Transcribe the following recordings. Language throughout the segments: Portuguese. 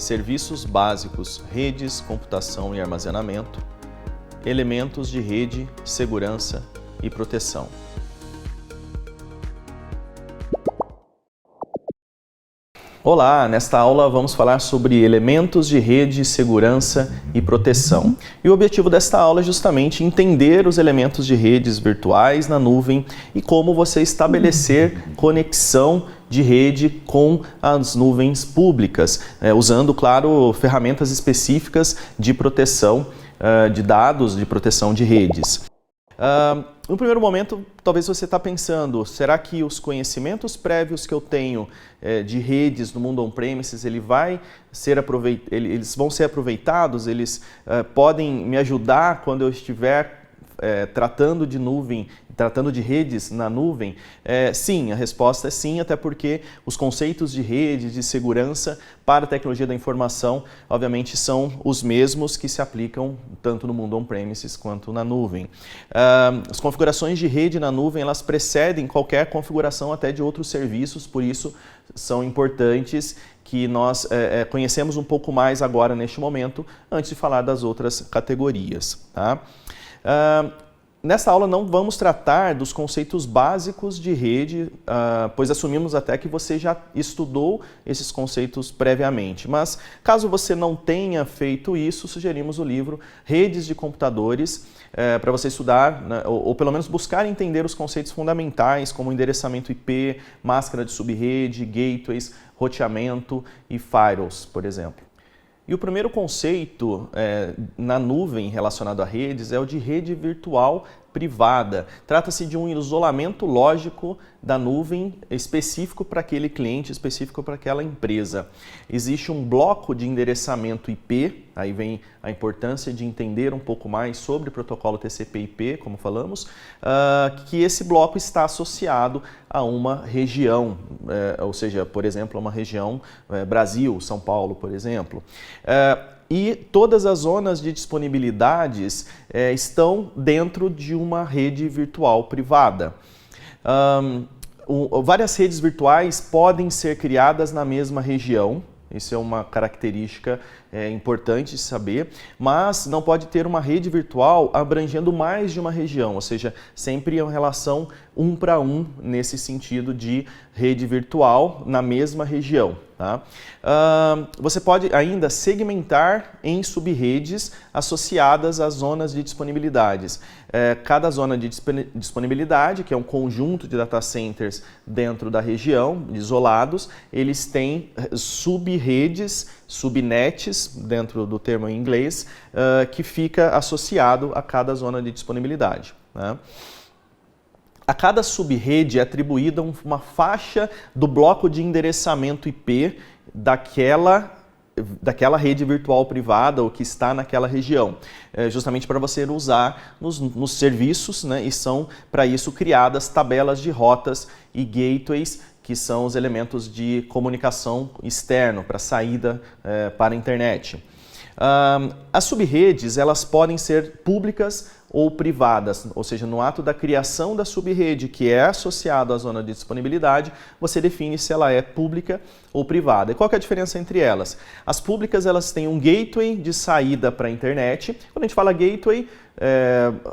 serviços básicos, redes, computação e armazenamento, elementos de rede, segurança e proteção. Olá, nesta aula vamos falar sobre elementos de rede, segurança e proteção. E o objetivo desta aula é justamente entender os elementos de redes virtuais na nuvem e como você estabelecer conexão de rede com as nuvens públicas, usando, claro, ferramentas específicas de proteção de dados, de proteção de redes. No primeiro momento, talvez você está pensando, será que os conhecimentos prévios que eu tenho de redes no mundo on-premises, eles vão ser aproveitados? Eles podem me ajudar quando eu estiver tratando de redes na nuvem? Sim, a resposta é sim, até porque os conceitos de rede, de segurança para a tecnologia da informação, obviamente, são os mesmos que se aplicam tanto no mundo on-premises quanto na nuvem. As configurações de rede na nuvem, elas precedem qualquer configuração até de outros serviços, por isso são importantes que nós conhecemos um pouco mais agora neste momento, antes de falar das outras categorias. Tá? Nesta aula não vamos tratar dos conceitos básicos de rede, pois assumimos até que você já estudou esses conceitos previamente. Mas caso você não tenha feito isso, sugerimos o livro Redes de Computadores, para você estudar, né, ou pelo menos buscar entender os conceitos fundamentais, como endereçamento IP, máscara de subrede, gateways, roteamento e firewalls, por exemplo. E o primeiro conceito na nuvem relacionado a redes é o de rede virtual privada. Trata-se de um isolamento lógico da nuvem específico para aquele cliente, específico para aquela empresa. Existe um bloco de endereçamento IP, aí vem a importância de entender um pouco mais sobre o protocolo TCP/IP, como falamos, que esse bloco está associado a uma região, ou seja, por exemplo, a uma região Brasil, São Paulo, por exemplo. E todas as zonas de disponibilidades estão dentro de uma rede virtual privada. Várias redes virtuais podem ser criadas na mesma região, isso é uma característica importante de saber, mas não pode ter uma rede virtual abrangendo mais de uma região, ou seja, sempre em relação 1 para 1 nesse sentido de rede virtual na mesma região. Tá? Você pode ainda segmentar em subredes associadas às zonas de disponibilidades. Cada zona de disponibilidade, que é um conjunto de data centers dentro da região, isolados, eles têm subredes, subnets, dentro do termo em inglês, que fica associado a cada zona de disponibilidade. Né? A cada subrede é atribuída uma faixa do bloco de endereçamento IP daquela rede virtual privada ou que está naquela região, justamente para você usar nos serviços, né, e são para isso criadas tabelas de rotas e gateways, que são os elementos de comunicação externo para saída para a internet. As subredes, elas podem ser públicas ou privadas, ou seja, no ato da criação da subrede, que é associado à zona de disponibilidade, você define se ela é pública ou privada. E qual que é a diferença entre elas? As públicas, elas têm um gateway de saída para a internet. Quando a gente fala gateway,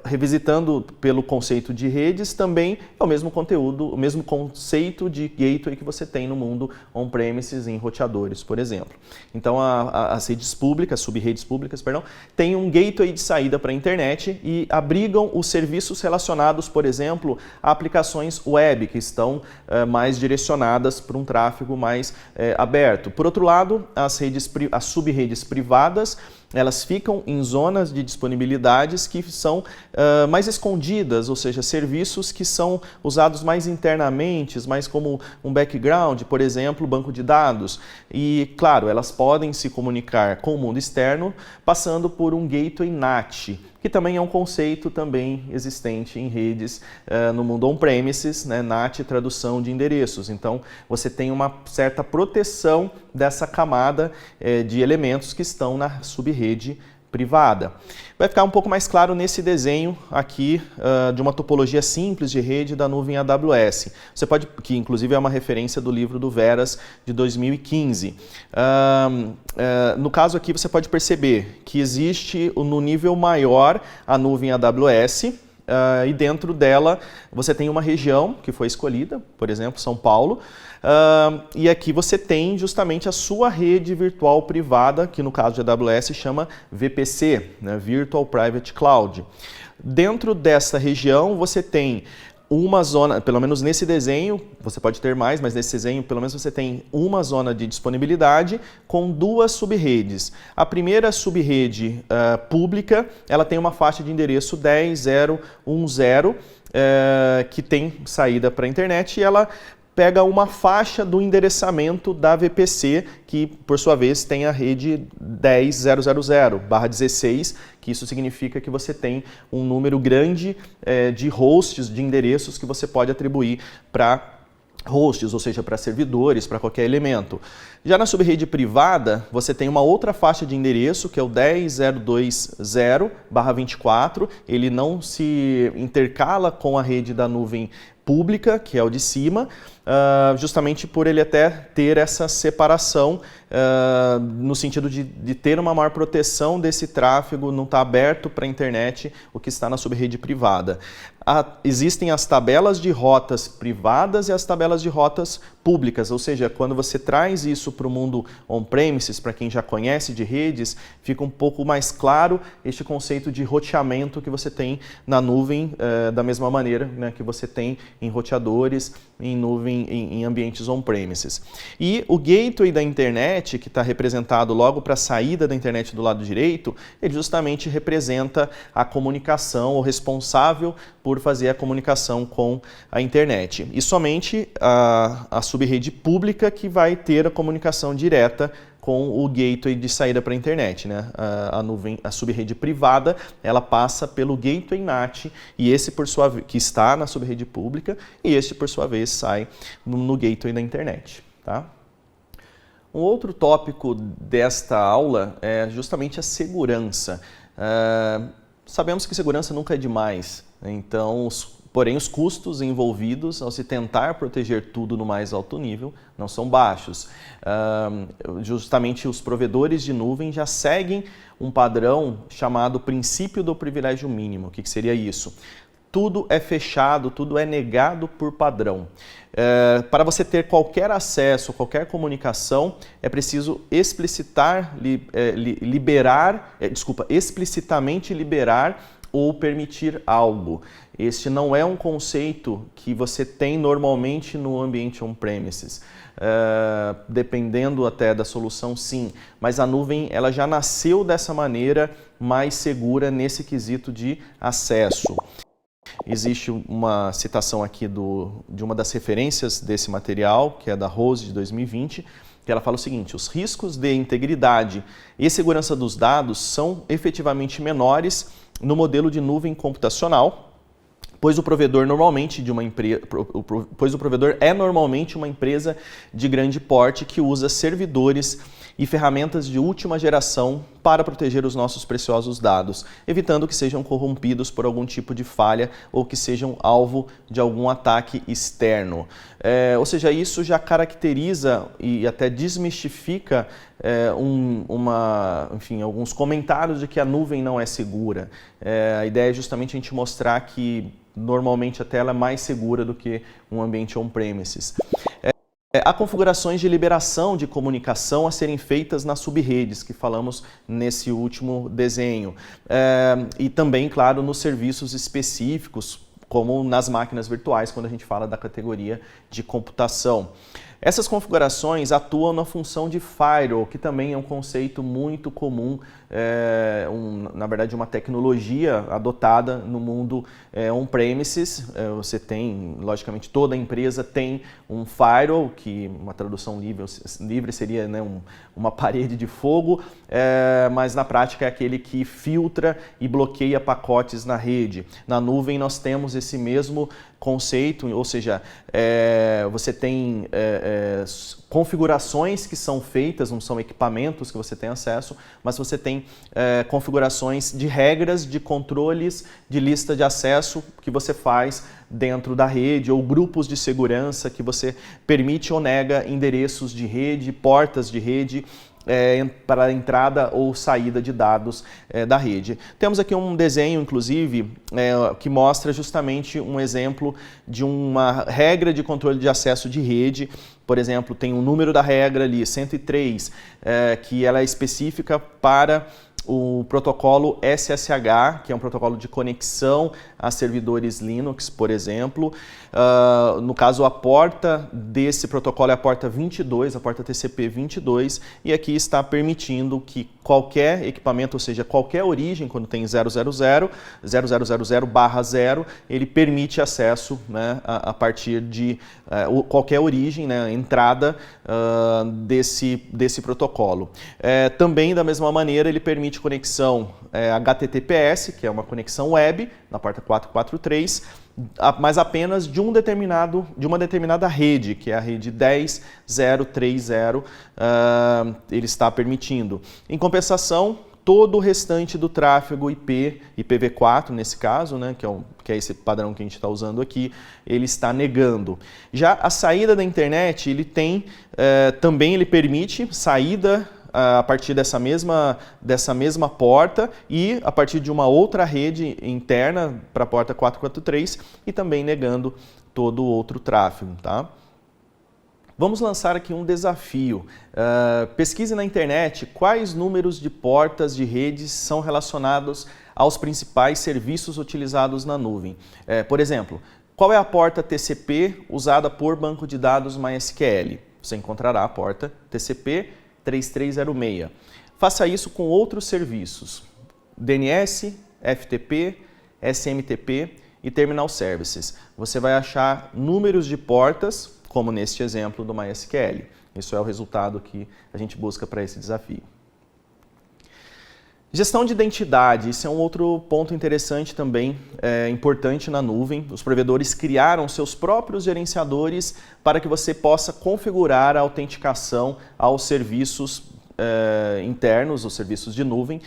revisitando pelo conceito de redes, também é o mesmo conteúdo, o mesmo conceito de gateway que você tem no mundo on-premises em roteadores, por exemplo. Então, as redes públicas, subredes públicas, perdão, têm um gateway de saída para a internet e abrigam os serviços relacionados, por exemplo, a aplicações web, que estão mais direcionadas para um tráfego mais aberto. Por outro lado, as subredes privadas, elas ficam em zonas de disponibilidades que são mais escondidas, ou seja, serviços que são usados mais internamente, mais como um background, por exemplo, banco de dados. E, claro, elas podem se comunicar com o mundo externo passando por um gateway NAT, que também é um conceito também existente em redes no mundo on-premises, né? NAT, tradução de endereços. Então, você tem uma certa proteção dessa camada de elementos que estão na subrede privada. Vai ficar um pouco mais claro nesse desenho aqui de uma topologia simples de rede da nuvem AWS. Você pode, que inclusive é uma referência do livro do Veras de 2015. No caso aqui você pode perceber que existe no nível maior a nuvem AWS, e dentro dela você tem uma região que foi escolhida, por exemplo, São Paulo, e aqui você tem justamente a sua rede virtual privada, que no caso de AWS chama VPC, né, Virtual Private Cloud. Dentro dessa região você tem uma zona, pelo menos nesse desenho, você pode ter mais, mas nesse desenho pelo menos você tem uma zona de disponibilidade com duas subredes. A primeira subrede pública, ela tem uma faixa de endereço 10.0.1.0, que tem saída para a internet, e ela pega uma faixa do endereçamento da VPC, que por sua vez tem a rede 10.0.0/16, que isso significa que você tem um número grande de hosts, de endereços que você pode atribuir para hosts, ou seja, para servidores, para qualquer elemento. Já na subrede privada, você tem uma outra faixa de endereço, que é o 10.0.2.0/24. Ele não se intercala com a rede da nuvem pública, que é o de cima, justamente por ele até ter essa separação, no sentido de ter uma maior proteção desse tráfego, não está aberto para a internet, o que está na subrede privada. Existem as tabelas de rotas privadas e as tabelas de rotas públicas, ou seja, quando você traz isso para o mundo on-premises, para quem já conhece de redes, fica um pouco mais claro este conceito de roteamento que você tem na nuvem, da mesma maneira, né, que você tem em roteadores, em nuvem, em ambientes on-premises. E o gateway da internet, que está representado logo para a saída da internet do lado direito, ele justamente representa a comunicação, o responsável por fazer a comunicação com a internet. E somente a subrede pública que vai ter a comunicação direta com o gateway de saída para a internet, né? A subrede privada, ela passa pelo gateway NAT, e esse por sua vez, que está na subrede pública, e este por sua vez sai no gateway da internet, tá? Um outro tópico desta aula é justamente a segurança. Sabemos que segurança nunca é demais, então, porém os custos envolvidos ao se tentar proteger tudo no mais alto nível não são baixos. Justamente os provedores de nuvem já seguem um padrão chamado princípio do privilégio mínimo. O que seria isso? Tudo é fechado, tudo é negado por padrão. Para você ter qualquer acesso, qualquer comunicação, é preciso explicitamente liberar ou permitir algo. Este não é um conceito que você tem normalmente no ambiente on-premises. Dependendo até da solução, sim, mas a nuvem ela já nasceu dessa maneira mais segura nesse quesito de acesso. Existe uma citação aqui de uma das referências desse material, que é da Rose de 2020, que ela fala o seguinte: os riscos de integridade e segurança dos dados são efetivamente menores no modelo de nuvem computacional, pois o provedor é normalmente uma empresa de grande porte que usa servidores e ferramentas de última geração para proteger os nossos preciosos dados, evitando que sejam corrompidos por algum tipo de falha ou que sejam alvo de algum ataque externo. Ou seja, isso já caracteriza e até desmistifica enfim, alguns comentários de que a nuvem não é segura. A ideia é justamente a gente mostrar que normalmente até ela é mais segura do que um ambiente on-premises. Há configurações de liberação de comunicação a serem feitas nas subredes, que falamos nesse último desenho. E também, claro, nos serviços específicos, como nas máquinas virtuais, quando a gente fala da categoria de computação. Essas configurações atuam na função de firewall, que também é um conceito muito comum, na verdade uma tecnologia adotada no mundo on-premises. Você tem, logicamente, toda empresa tem um firewall, que uma tradução livre seria, né, uma parede de fogo, mas na prática é aquele que filtra e bloqueia pacotes na rede. Na nuvem nós temos esse mesmo conceito, ou seja, você tem configurações que são feitas, não são equipamentos que você tem acesso, mas você tem configurações de regras, de controles, de lista de acesso que você faz dentro da rede, ou grupos de segurança que você permite ou nega endereços de rede, portas de rede, para a entrada ou saída de dados da rede. Temos aqui um desenho, inclusive, que mostra justamente um exemplo de uma regra de controle de acesso de rede. Por exemplo, tem um número da regra ali, 103, que ela é específica para o protocolo SSH, que é um protocolo de conexão a servidores Linux, por exemplo. No caso, a porta desse protocolo é a porta 22, a porta TCP 22, e aqui está permitindo que qualquer equipamento, ou seja, qualquer origem, quando tem 000/0, ele permite acesso, né, a partir de qualquer origem, né, entrada desse protocolo. Também, da mesma maneira, ele permite conexão HTTPS, que é uma conexão web, na porta 443, mas apenas de uma determinada rede, que é a rede 10.0.3.0, ele está permitindo. Em compensação, todo o restante do tráfego IP, IPv4 nesse caso, né, que é esse padrão que a gente está usando aqui, ele está negando. Já a saída da internet, ele tem, também ele permite saída a partir dessa mesma porta e a partir de uma outra rede interna para a porta 443 e também negando todo o outro tráfego, tá? Vamos lançar aqui um desafio. Pesquise na internet quais números de portas de redes são relacionados aos principais serviços utilizados na nuvem. Por exemplo, qual é a porta TCP usada por banco de dados MySQL? Você encontrará a porta TCP 3306. Faça isso com outros serviços, DNS, FTP, SMTP e Terminal Services. Você vai achar números de portas, como neste exemplo do MySQL. Isso é o resultado que a gente busca para esse desafio. Gestão de identidade, isso é um outro ponto interessante também, importante na nuvem. Os provedores criaram seus próprios gerenciadores para que você possa configurar a autenticação aos serviços internos, os serviços de nuvem,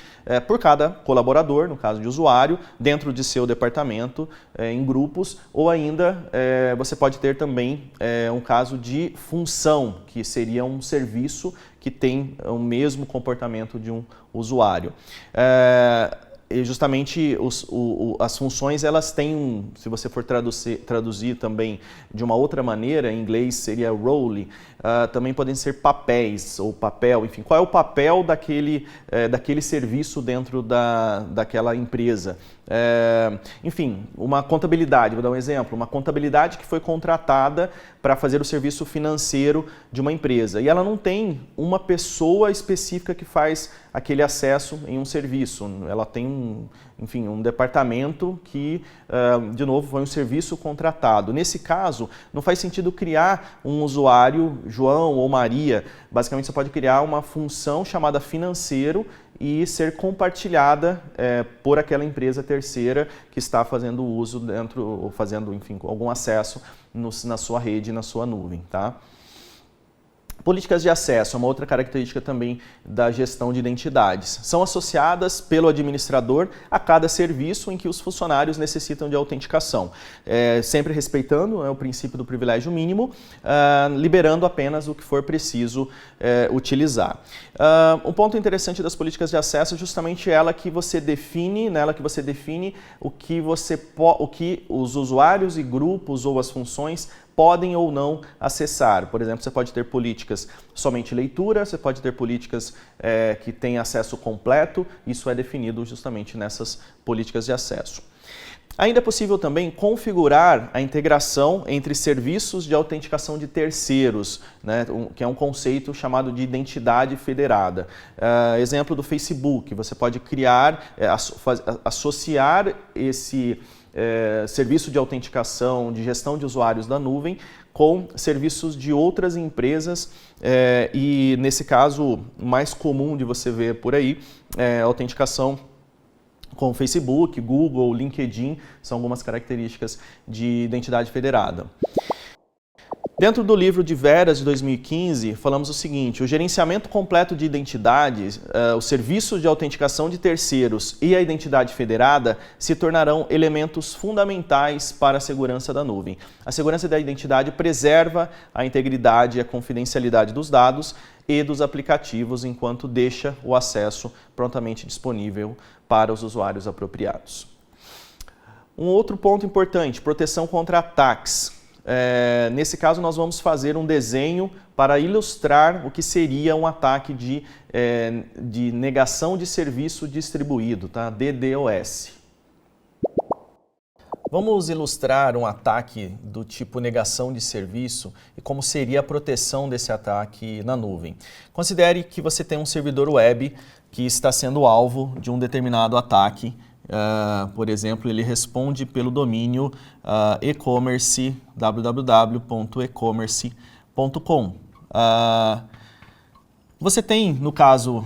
por cada colaborador, no caso de usuário, dentro de seu departamento, em grupos, ou ainda você pode ter também um caso de função, que seria um serviço que tem o mesmo comportamento de um usuário. E justamente as funções, elas têm, se você for traduzir também de uma outra maneira, em inglês seria role, também podem ser papéis ou papel, enfim, qual é o papel daquele serviço dentro daquela empresa. Enfim, uma contabilidade, vou dar um exemplo, uma contabilidade que foi contratada para fazer o serviço financeiro de uma empresa e ela não tem uma pessoa específica que faz aquele acesso em um serviço, ela tem um departamento que, de novo, foi um serviço contratado. Nesse caso, não faz sentido criar um usuário, João ou Maria. Basicamente, você pode criar uma função chamada financeiro e ser compartilhada por aquela empresa terceira que está fazendo uso dentro, ou fazendo, enfim, algum acesso na sua rede, na sua nuvem, tá? Políticas de acesso é uma outra característica também da gestão de identidades. São associadas pelo administrador a cada serviço em que os funcionários necessitam de autenticação, sempre respeitando o princípio do privilégio mínimo, liberando apenas o que for preciso utilizar. Um ponto interessante das políticas de acesso é justamente nela que você define o que os usuários e grupos ou as funções podem ou não acessar. Por exemplo, você pode ter políticas somente leitura, você pode ter políticas que têm acesso completo, isso é definido justamente nessas políticas de acesso. Ainda é possível também configurar a integração entre serviços de autenticação de terceiros, né, que é um conceito chamado de identidade federada. Exemplo do Facebook, você pode criar, associar esse serviço de autenticação, de gestão de usuários da nuvem com serviços de outras empresas e nesse caso mais comum de você ver por aí é a autenticação com Facebook, Google, LinkedIn, são algumas características de identidade federada. Dentro do livro de Veras, de 2015, falamos o seguinte: o gerenciamento completo de identidades, os serviços de autenticação de terceiros e a identidade federada se tornarão elementos fundamentais para a segurança da nuvem. A segurança da identidade preserva a integridade e a confidencialidade dos dados e dos aplicativos, enquanto deixa o acesso prontamente disponível para os usuários apropriados. Um outro ponto importante: proteção contra ataques. Nesse caso, nós vamos fazer um desenho para ilustrar o que seria um ataque de negação de serviço distribuído, tá? DDoS. Vamos ilustrar um ataque do tipo negação de serviço e como seria a proteção desse ataque na nuvem. Considere que você tem um servidor web que está sendo alvo de um determinado ataque. Por exemplo, ele responde pelo domínio e-commerce, www.ecommerce.com. Você tem, no caso,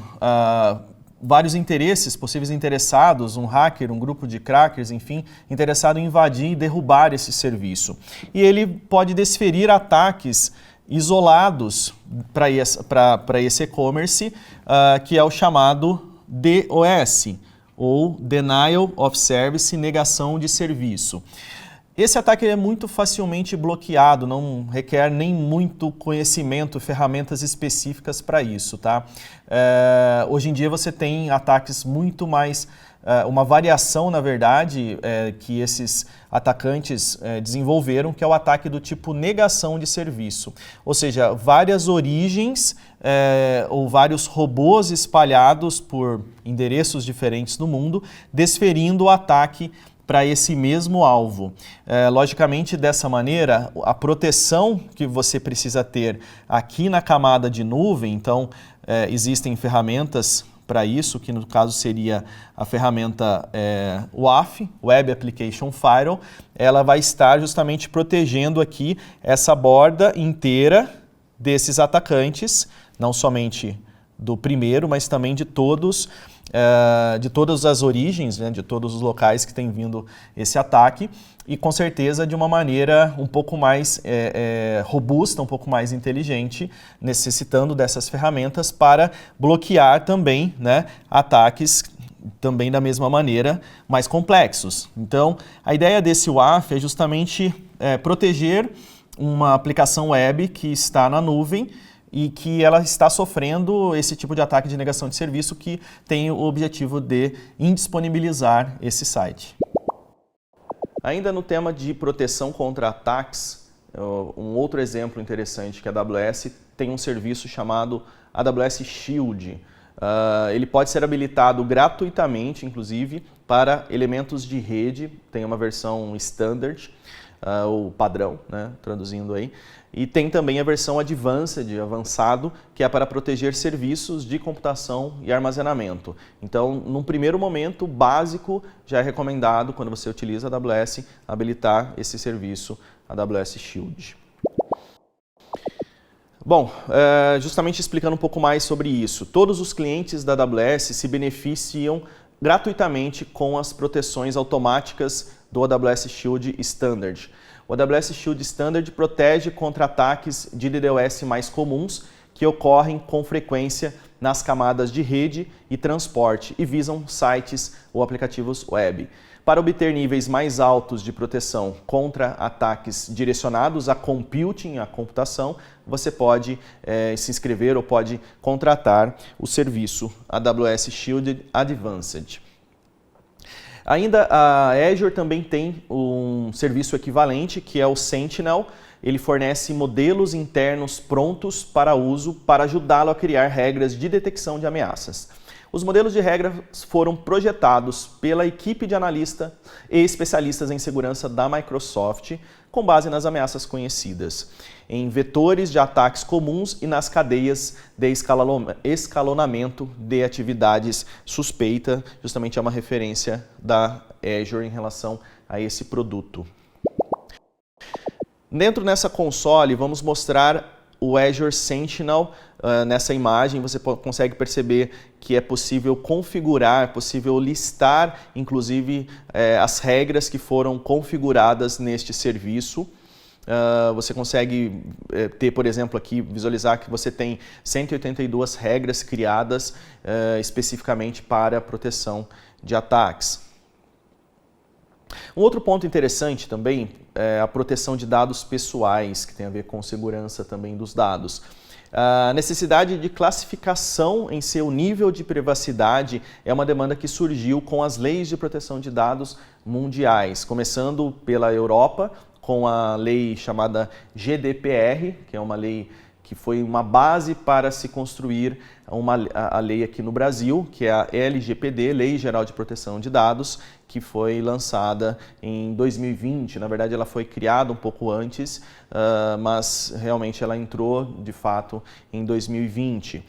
vários interesses, possíveis interessados, um hacker, um grupo de crackers, enfim, interessado em invadir e derrubar esse serviço. E ele pode desferir ataques isolados para esse e-commerce, que é o chamado DOS, ou Denial of Service, negação de serviço. Esse ataque é muito facilmente bloqueado, não requer nem muito conhecimento, ferramentas específicas para isso, tá? Hoje em dia você tem ataques muito mais, uma variação, na verdade, que esses atacantes desenvolveram, que é o ataque do tipo negação de serviço. Ou seja, várias origens ou vários robôs espalhados por endereços diferentes no mundo, desferindo o ataque para esse mesmo alvo. Logicamente, dessa maneira, a proteção que você precisa ter aqui na camada de nuvem, então existem ferramentas para isso, que no caso seria a ferramenta WAF, Web Application Firewall. Ela vai estar justamente protegendo aqui essa borda inteira desses atacantes, não somente do primeiro, mas também de todas as origens, né, de todos os locais que tem vindo esse ataque, e com certeza de uma maneira um pouco mais robusta, um pouco mais inteligente, necessitando dessas ferramentas para bloquear também, né, ataques também da mesma maneira, mais complexos. Então, a ideia desse WAF é justamente proteger uma aplicação web que está na nuvem e que ela está sofrendo esse tipo de ataque de negação de serviço, que tem o objetivo de indisponibilizar esse site. Ainda no tema de proteção contra ataques, um outro exemplo interessante que a AWS tem um serviço chamado AWS Shield. Ele pode ser habilitado gratuitamente, inclusive, para elementos de rede. Tem uma versão standard, ou padrão, né, traduzindo aí. E tem também a versão Advanced, avançado, que é para proteger serviços de computação e armazenamento. Então, num primeiro momento, básico, já é recomendado, quando você utiliza a AWS, habilitar esse serviço AWS Shield. Bom, justamente explicando um pouco mais sobre isso, todos os clientes da AWS se beneficiam gratuitamente com as proteções automáticas do AWS Shield Standard. O AWS Shield Standard protege contra ataques de DDoS mais comuns que ocorrem com frequência nas camadas de rede e transporte e visam sites ou aplicativos web. Para obter níveis mais altos de proteção contra ataques direcionados a computing, a computação, você pode se inscrever ou pode contratar o serviço AWS Shield Advanced. Ainda a Azure também tem um serviço equivalente, que é o Sentinel. Ele fornece modelos internos prontos para uso para ajudá-lo a criar regras de detecção de ameaças. Os modelos de regras foram projetados pela equipe de analistas e especialistas em segurança da Microsoft com base nas ameaças conhecidas, em vetores de ataques comuns e nas cadeias de escalonamento de atividades suspeita, justamente é uma referência da Azure em relação a esse produto. Dentro nessa console, vamos mostrar o Azure Sentinel. Nessa imagem você consegue perceber que é possível configurar, é possível listar, inclusive, as regras que foram configuradas neste serviço. Você consegue ter, por exemplo, aqui, visualizar que você tem 182 regras criadas especificamente para a proteção de ataques. Um outro ponto interessante também é a proteção de dados pessoais, que tem a ver com segurança também dos dados. A necessidade de classificação em seu nível de privacidade é uma demanda que surgiu com as leis de proteção de dados mundiais, começando pela Europa, com a lei chamada GDPR, que é uma lei que foi uma base para se construir a lei aqui no Brasil, que é a LGPD, Lei Geral de Proteção de Dados, que foi lançada em 2020. Na verdade, ela foi criada um pouco antes, mas realmente ela entrou, de fato, em 2020.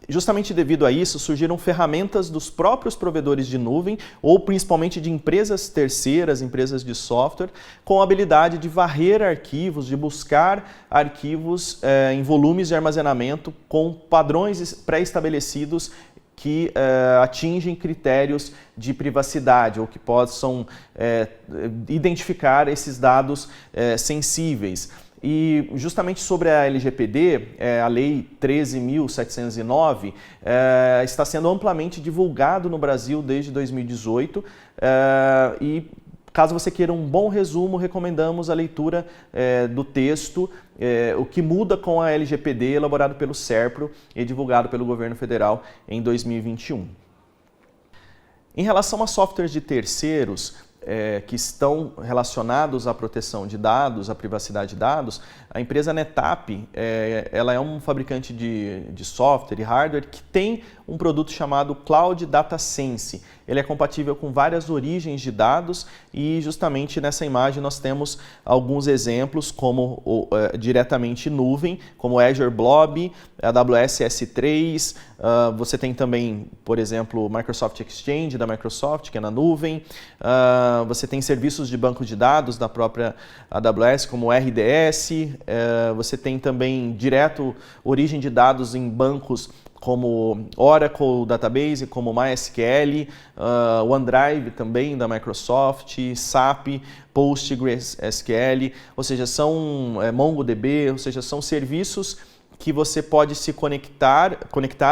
Justamente devido a isso, surgiram ferramentas dos próprios provedores de nuvem ou principalmente de empresas terceiras, empresas de software, com a habilidade de varrer arquivos, de buscar arquivos em volumes de armazenamento com padrões pré-estabelecidos que atingem critérios de privacidade ou que possam identificar esses dados sensíveis. E justamente sobre a LGPD, a Lei 13.709, está sendo amplamente divulgado no Brasil desde 2018 e caso você queira um bom resumo, recomendamos a leitura do texto, o que muda com a LGPD, elaborado pelo SERPRO e divulgado pelo governo federal em 2021. Em relação a softwares de terceiros, que estão relacionados à proteção de dados, à privacidade de dados, a empresa NetApp, ela é um fabricante de software e hardware que tem um produto chamado Cloud Data Sense. Ele é compatível com várias origens de dados e justamente nessa imagem nós temos alguns exemplos como diretamente nuvem, como Azure Blob, AWS S3, você tem também, por exemplo, o Microsoft Exchange da Microsoft, que é na nuvem, você tem serviços de banco de dados da própria AWS, como o RDS, você tem também direto origem de dados em bancos como Oracle Database, como MySQL, OneDrive também da Microsoft, SAP, PostgreSQL, ou seja, são MongoDB, ou seja, são serviços que você pode se conectar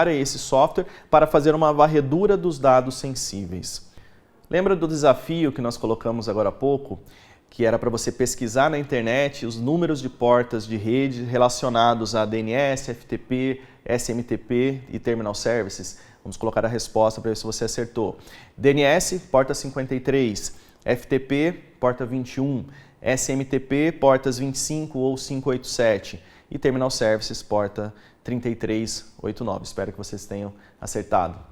a esse software para fazer uma varredura dos dados sensíveis. Lembra do desafio que nós colocamos agora há pouco? Que era para você pesquisar na internet os números de portas de rede relacionados a DNS, FTP, SMTP e Terminal Services. Vamos colocar a resposta para ver se você acertou. DNS, porta 53, FTP, porta 21, SMTP, portas 25 ou 587 e Terminal Services, porta 3389. Espero que vocês tenham acertado.